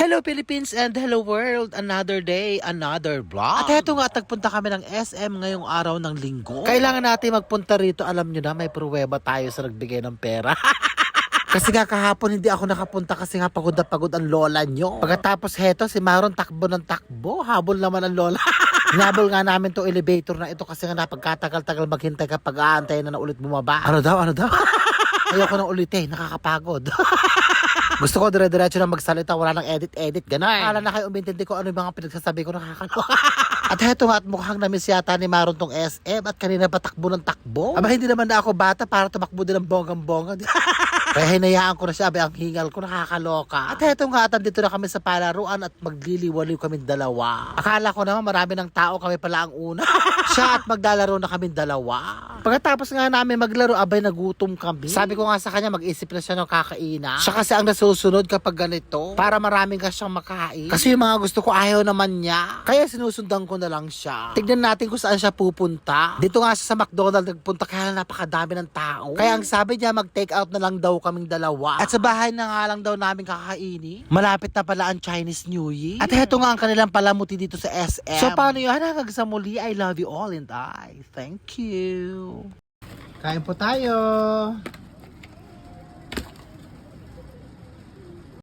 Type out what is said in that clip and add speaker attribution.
Speaker 1: Hello Philippines and hello world! Another day, another vlog. At heto nga, tagpunta kami ng SM ngayong araw ng linggo. Kailangan natin magpunta rito. Alam nyo na, may pruweba tayo sa nagbigay ng pera. Kasi nga kahapon hindi ako nakapunta kasi nga pagod na pagod ang lola nyo. Pagkatapos heto, si Maron takbo ng takbo. Habol naman ang lola. Hinabol nga namin to elevator na ito kasi nga napagkatagal-tagal maghintay kapag aantay na ulit bumaba. Ano daw? Ayoko nang ulitin, nakakapagod. Gusto ko dire-diretso na magsalita, wala nang edit-edit, gano'n. Akala na kayo umintindi ko ano yung mga pinagsasabi ko, nakakaloka. At heto nga, at mukhang namiss yata ni Maron tong SM at kanina pa takbo ng takbo. Aba, hindi naman na ako bata para tumakbo din ng bonggang-bongga. Kaya hinayaan ko na siya, ang hingal ko, nakakaloka. At heto nga, at andito na kami sa palaruan at magliliwaliw kami dalawa. Akala ko naman marami ng tao, kami pala ang una. Siya at maglalaro na kami dalawa. Pagkatapos nga namin maglaro, abay nagutom kami. Sabi ko nga sa kanya, mag-isip na siya ng kakaina. Siya kasi ang nasusunod kapag ganito, para maraming ka siyang makain. Kasi yung mga gusto ko ayaw naman niya. Kaya sinusundan ko na lang siya. Tignan natin kung saan siya pupunta. Dito nga siya sa McDonald's nagpunta kaya napakadami ng tao. Kaya ang sabi niya, mag-take out na lang daw kaming dalawa. At sa bahay na nga lang daw namin kakainin. Malapit na pala ang Chinese New Year. At heto nga ang kanilang palamuti dito sa SM. So paano yun? Hanggang sa muli, I love you all and I thank you. Kain po tayo.